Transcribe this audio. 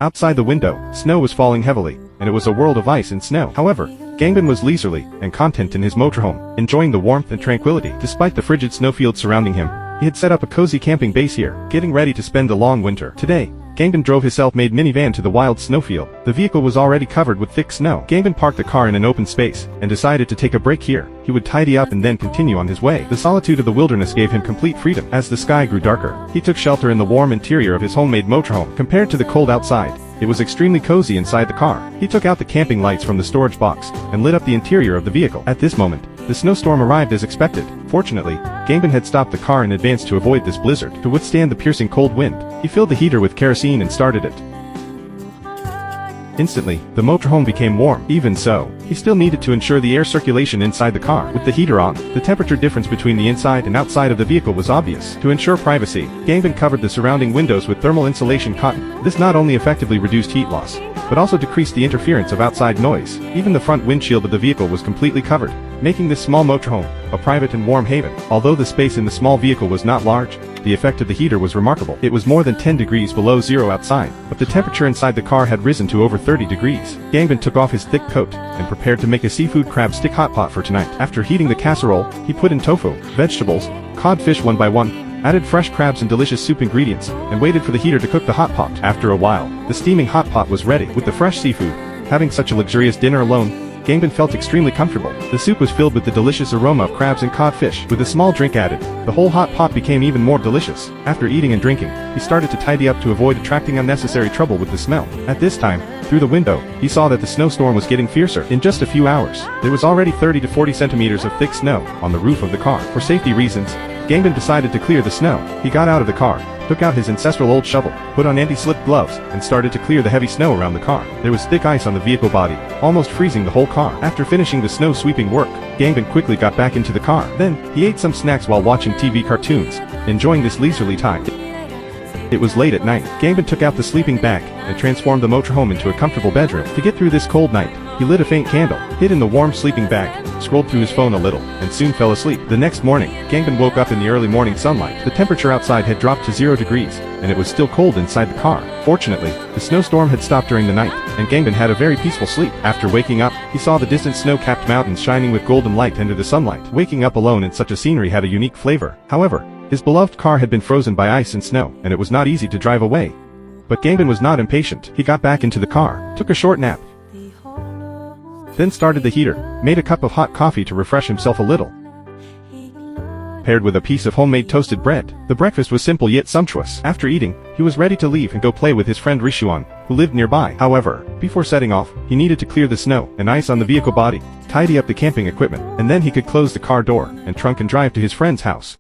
Outside the window, snow was falling heavily, and it was a world of ice and snow. However, Gangbin was leisurely and content in his motorhome, enjoying the warmth and tranquility. Despite the frigid snowfield surrounding him, he had set up a cozy camping base here, getting ready to spend the long winter. Today, Gangbin drove his self-made minivan to the wild snowfield. The vehicle was already covered with thick snow. Gangbin parked the car in an open space, and decided to take a break here. He would tidy up and then continue on his way. The solitude of the wilderness gave him complete freedom. As the sky grew darker, he took shelter in the warm interior of his homemade motorhome. Compared to the cold outside, it was extremely cozy inside the car. He took out the camping lights from the storage box, and lit up the interior of the vehicle. At this moment, the snowstorm arrived as expected. Fortunately, Gangbin had stopped the car in advance to avoid this blizzard. To withstand the piercing cold wind, he filled the heater with kerosene and started it. Instantly, the motorhome became warm. Even so, he still needed to ensure the air circulation inside the car. With the heater on, the temperature difference between the inside and outside of the vehicle was obvious. To ensure privacy, Gangbin covered the surrounding windows with thermal insulation cotton. This not only effectively reduced heat loss, but also decreased the interference of outside noise. Even the front windshield of the vehicle was completely covered, making this small motorhome a private and warm haven. Although the space in the small vehicle was not large, the effect of the heater was remarkable. It was more than 10 degrees below zero outside, but the temperature inside the car had risen to over 30 degrees. Gangbin took off his thick coat and prepared to make a seafood crab stick hot pot for tonight. After heating the casserole, he put in tofu, vegetables, codfish one by one, added fresh crabs and delicious soup ingredients, and waited for the heater to cook the hot pot. After a while, the steaming hot pot was ready. With the fresh seafood, having such a luxurious dinner alone, Gangbin felt extremely comfortable. The soup was filled with the delicious aroma of crabs and codfish. With a small drink added, the whole hot pot became even more delicious. After eating and drinking, he started to tidy up to avoid attracting unnecessary trouble with the smell. At this time, through the window, he saw that the snowstorm was getting fiercer. In just a few hours, there was already 30 to 40 centimeters of thick snow on the roof of the car. For safety reasons, Gangbin decided to clear the snow. He got out of the car, took out his ancestral old shovel, put on anti-slip gloves, and started to clear the heavy snow around the car. There was thick ice on the vehicle body, almost freezing the whole car. After finishing the snow sweeping work, Gangbin quickly got back into the car. Then, he ate some snacks while watching TV cartoons, enjoying this leisurely time. It was late at night. Gangbin took out the sleeping bag and transformed the motorhome into a comfortable bedroom. To get through this cold night, he lit a faint candle, hid in the warm sleeping bag, scrolled through his phone a little, and soon fell asleep. The next morning, Gangbin woke up in the early morning sunlight. The temperature outside had dropped to 0 degrees, and it was still cold inside the car. Fortunately, the snowstorm had stopped during the night, and Gangbin had a very peaceful sleep. After waking up, he saw the distant snow-capped mountains shining with golden light under the sunlight. Waking up alone in such a scenery had a unique flavor. However, his beloved car had been frozen by ice and snow, and it was not easy to drive away. But Gangbin was not impatient. He got back into the car, took a short nap, then started the heater, made a cup of hot coffee to refresh himself a little, paired with a piece of homemade toasted bread. The breakfast was simple yet sumptuous. After eating, he was ready to leave and go play with his friend Rishuan, who lived nearby. However, before setting off, he needed to clear the snow and ice on the vehicle body, tidy up the camping equipment, and then he could close the car door and trunk and drive to his friend's house.